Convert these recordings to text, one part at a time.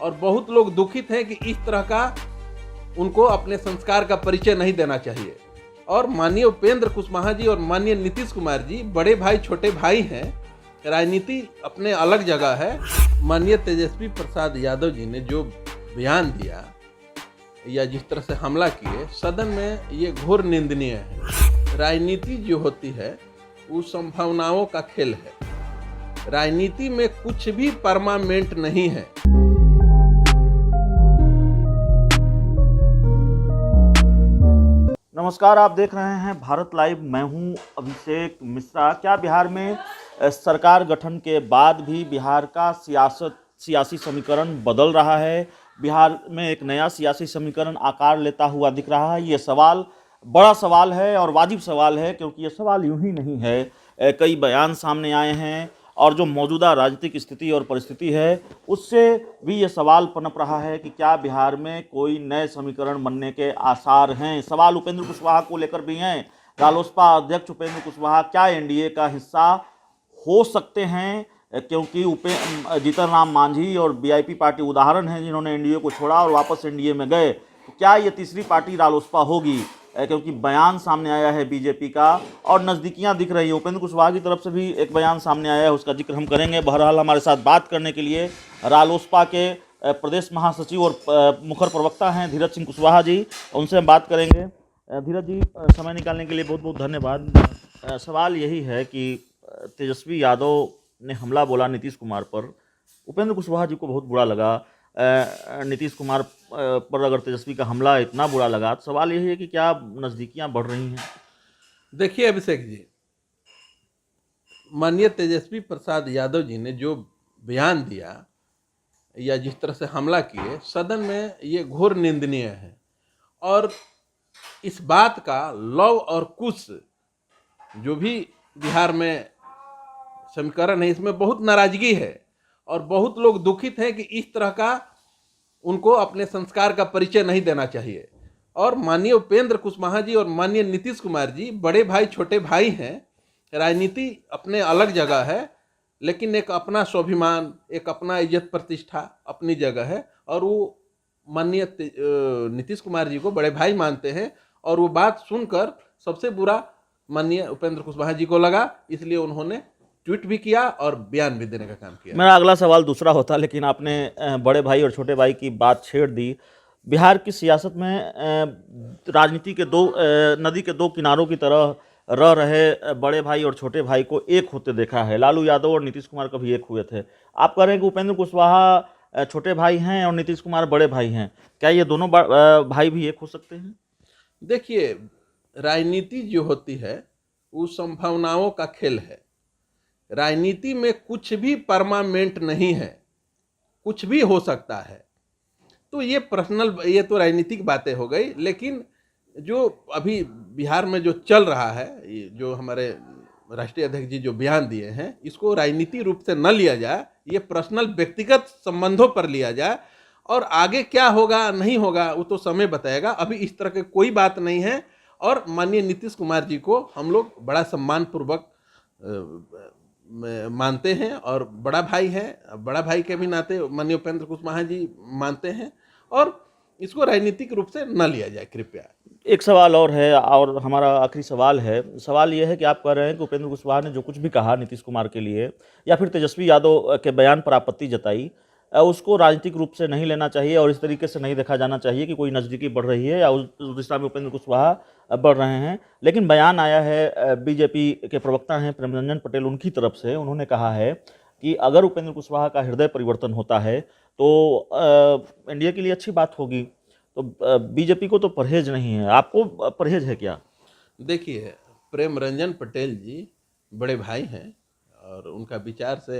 और बहुत लोग दुखित हैं कि इस तरह का उनको अपने संस्कार का परिचय नहीं देना चाहिए। और माननीय उपेंद्र कुशवाहा जी और माननीय नीतीश कुमार जी बड़े भाई छोटे भाई हैं, राजनीति अपने अलग जगह है। माननीय तेजस्वी प्रसाद यादव जी ने जो बयान दिया या जिस तरह से हमला किए सदन में, ये घोर निंदनीय है। राजनीति जो होती है वो संभावनाओं का खेल है। राजनीति में कुछ भी परमानेंट नहीं है। नमस्कार, आप देख रहे हैं भारत लाइव। मैं हूं अभिषेक मिश्रा। क्या बिहार में सरकार गठन के बाद भी बिहार का सियासी समीकरण बदल रहा है? बिहार में एक नया सियासी समीकरण आकार लेता हुआ दिख रहा है? ये सवाल बड़ा सवाल है और वाजिब सवाल है, क्योंकि ये सवाल यूं ही नहीं है। कई बयान सामने आए हैं और जो मौजूदा राजनीतिक स्थिति और परिस्थिति है उससे भी ये सवाल पनप रहा है कि क्या बिहार में कोई नए समीकरण बनने के आसार हैं। सवाल उपेंद्र कुशवाहा को लेकर भी हैं। रालोसपा अध्यक्ष उपेंद्र कुशवाहा क्या एनडीए का हिस्सा हो सकते हैं? क्योंकि जीतन राम मांझी और वीआईपी पार्टी उदाहरण हैं जिन्होंने एनडीए को छोड़ा और वापस एनडीए में गए। तो क्या ये तीसरी पार्टी रालोसपा होगी? क्योंकि बयान सामने आया है बीजेपी का और नज़दीकियां दिख रही है। उपेंद्र कुशवाहा की तरफ से भी एक बयान सामने आया है, उसका जिक्र हम करेंगे। बहरहाल हमारे साथ बात करने के लिए रालोसपा के प्रदेश महासचिव और मुखर प्रवक्ता हैं धीरज सिंह कुशवाहा जी, उनसे हम बात करेंगे। धीरज जी, समय निकालने के लिए बहुत बहुत धन्यवाद। सवाल यही है कि तेजस्वी यादव ने हमला बोला नीतीश कुमार पर, उपेंद्र कुशवाहा जी को बहुत बुरा लगा। नीतीश कुमार पर अगर तेजस्वी का हमला इतना बुरा लगा, तो सवाल यही है कि क्या नज़दीकियां बढ़ रही हैं? देखिए अभिषेक जी, माननीय तेजस्वी प्रसाद यादव जी ने जो बयान दिया या जिस तरह से हमला किए सदन में, ये घोर निंदनीय है। और इस बात का लव और कुश जो भी बिहार में समीकरण है, इसमें बहुत नाराजगी है और बहुत लोग दुखित हैं कि इस तरह का उनको अपने संस्कार का परिचय नहीं देना चाहिए। और माननीय उपेंद्र कुशवाहा जी और माननीय नीतीश कुमार जी बड़े भाई छोटे भाई हैं। राजनीति अपने अलग जगह है, लेकिन एक अपना स्वाभिमान, एक अपना इज्जत प्रतिष्ठा अपनी जगह है। और वो माननीय नीतीश कुमार जी को बड़े भाई मानते हैं। और वो बात सुनकर सबसे बुरा माननीय उपेंद्र कुशवाहा जी को लगा, इसलिए उन्होंने ट्वीट भी किया और बयान भी देने का काम किया। मेरा अगला सवाल दूसरा होता, लेकिन आपने बड़े भाई और छोटे भाई की बात छेड़ दी। बिहार की सियासत में राजनीति के नदी के दो किनारों की तरह रह रहे बड़े भाई और छोटे भाई को एक होते देखा है। लालू यादव और नीतीश कुमार कभी एक हुए थे। आप कह रहे हैं कि उपेंद्र कुशवाहा छोटे भाई हैं और नीतीश कुमार बड़े भाई हैं। क्या ये दोनों भाई भी एक हो सकते हैं? देखिए, राजनीति जो होती है वो संभावनाओं का खेल है। राजनीति में कुछ भी परमानेंट नहीं है, कुछ भी हो सकता है। तो ये पर्सनल, ये तो राजनीतिक बातें हो गई। लेकिन जो अभी बिहार में जो चल रहा है, ये जो हमारे राष्ट्रीय अध्यक्ष जी जो बयान दिए हैं, इसको राजनीतिक रूप से न लिया जाए, ये पर्सनल व्यक्तिगत संबंधों पर लिया जाए। और आगे क्या होगा नहीं होगा वो तो समय बताएगा। अभी इस तरह की कोई बात नहीं है। और माननीय नीतीश कुमार जी को हम लोग बड़ा सम्मान पूर्वक मानते हैं और बड़ा भाई हैं। बड़ा भाई के भी नाते माननीय उपेंद्र कुशवाहा जी मानते हैं। और इसको राजनीतिक रूप से न लिया जाए कृपया। एक सवाल और है और हमारा आखिरी सवाल है। सवाल यह है कि आप कह रहे हैं कि उपेंद्र कुशवाहा ने जो कुछ भी कहा नीतीश कुमार के लिए या फिर तेजस्वी यादव के बयान पर आपत्ति जताई, उसको राजनीतिक रूप से नहीं लेना चाहिए और इस तरीके से नहीं देखा जाना चाहिए कि कोई नज़दीकी बढ़ रही है या उस दिशा में उपेंद्र कुशवाहा बढ़ रहे हैं। लेकिन बयान आया है बीजेपी के प्रवक्ता हैं प्रेम रंजन पटेल, उनकी तरफ से। उन्होंने कहा है कि अगर उपेंद्र कुशवाहा का हृदय परिवर्तन होता है तो एनडीए के लिए अच्छी बात होगी। तो बीजेपी को तो परहेज नहीं है, आपको परहेज है क्या? देखिए, प्रेम रंजन पटेल जी बड़े भाई हैं और उनका विचार से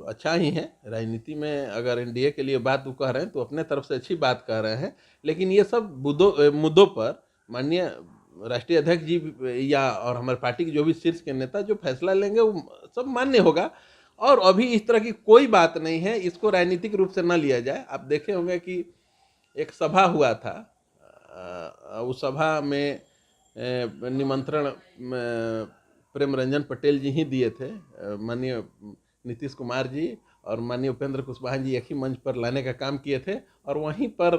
अच्छा ही है। राजनीति में अगर एनडीए के लिए बात वो कह रहे हैं तो अपने तरफ से अच्छी बात कह रहे हैं। लेकिन ये सब मुद्दों पर माननीय राष्ट्रीय अध्यक्ष जी या और हमारे पार्टी के जो भी शीर्ष के नेता जो फैसला लेंगे वो सब मान्य होगा। और अभी इस तरह की कोई बात नहीं है, इसको राजनीतिक रूप से न लिया जाए। आप देखे होंगे कि एक सभा हुआ था, उस सभा में निमंत्रण प्रेम रंजन पटेल जी ही दिए थे। माननीय नीतीश कुमार जी और माननीय उपेंद्र कुशवाहा जी एक ही मंच पर लाने का काम किए थे, और वहीं पर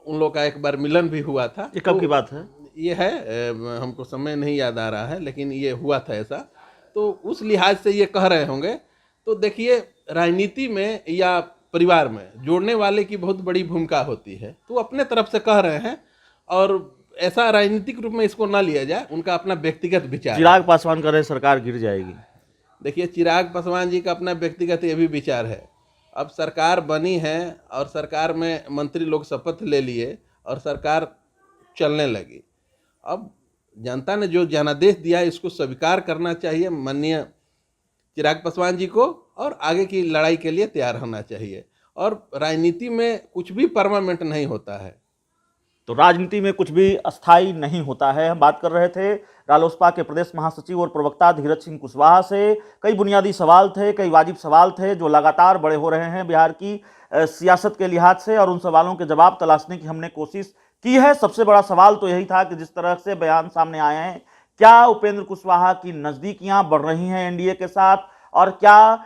उन लोग का एक बार मिलन भी हुआ था। ये कब की बात है? ये है हमको समय नहीं याद आ रहा है, लेकिन ये हुआ था ऐसा। तो उस लिहाज से ये कह रहे होंगे। तो देखिए, राजनीति में या परिवार में जोड़ने वाले की बहुत बड़ी भूमिका होती है। तो अपने तरफ से कह रहे हैं, और ऐसा राजनीतिक रूप में इसको ना लिया जाए, उनका अपना व्यक्तिगत विचार। चिराग पासवान कह रहे हैं सरकार गिर जाएगी। देखिए, चिराग पासवान जी का अपना व्यक्तिगत ये भी विचार है। अब सरकार बनी है और सरकार में मंत्री लोग शपथ ले लिए और सरकार चलने लगी। अब जनता ने जो जनादेश दिया इसको स्वीकार करना चाहिए माननीय चिराग पासवान जी को, और आगे की लड़ाई के लिए तैयार होना चाहिए। और राजनीति में कुछ भी परमानेंट नहीं होता है। तो राजनीति में कुछ भी अस्थायी नहीं होता है। हम बात कर रहे थे रालोसपा के प्रदेश महासचिव और प्रवक्ता धीरज सिंह कुशवाहा से। कई बुनियादी सवाल थे, कई वाजिब सवाल थे जो लगातार बड़े हो रहे हैं बिहार की सियासत के लिहाज से, और उन सवालों के जवाब तलाशने की हमने कोशिश की है। सबसे बड़ा सवाल तो यही था कि जिस तरह से बयान सामने आए हैं, क्या उपेंद्र कुशवाहा की नज़दीकियां बढ़ रही हैं एनडीए के साथ, और क्या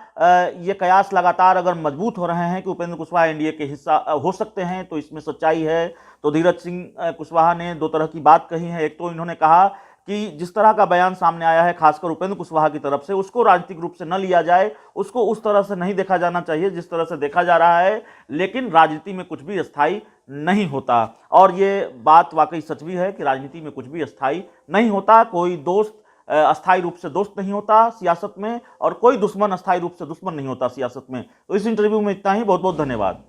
ये कयास लगातार अगर मजबूत हो रहे हैं कि उपेंद्र कुशवाहा एनडीए के हिस्सा हो सकते हैं, तो इसमें सच्चाई है। तो धीरज सिंह कुशवाहा ने दो तरह की बात कही है। एक तो इन्होंने कहा कि जिस तरह का बयान सामने आया है खासकर उपेंद्र कुशवाहा की तरफ से, उसको राजनीतिक रूप से न लिया जाए, उसको उस तरह से नहीं देखा जाना चाहिए जिस तरह से देखा जा रहा है। लेकिन राजनीति में कुछ भी अस्थायी नहीं होता, और ये बात वाकई सच भी है कि राजनीति में कुछ भी अस्थायी नहीं होता। कोई दोस्त अस्थायी रूप से दोस्त नहीं होता सियासत में, और कोई दुश्मन अस्थायी रूप से दुश्मन नहीं होता सियासत में। तो इस इंटरव्यू में इतना ही। बहुत बहुत धन्यवाद।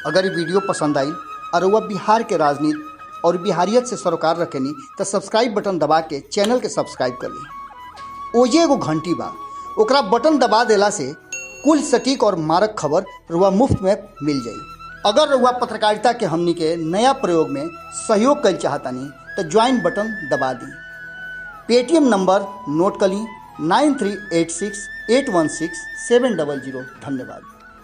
अगर ये वीडियो पसंद आई और वह बिहार के राजनीति और बिहारियत से सरोकार रखेनी तो सब्सक्राइब बटन दबा के चैनल के सब्सक्राइब कर ली। ओजे एगो घंटी बा, ओकरा बटन दबा देला से कुल सटीक और मारक खबर रुआ मुफ्त में मिल जाई। अगर रुआ पत्रकारिता के हमनी के नया प्रयोग में सहयोग कर चाहतानी तो ज्वाइन बटन दबा दी। पेटीएम नंबर नोट कर ली 9386816700। धन्यवाद।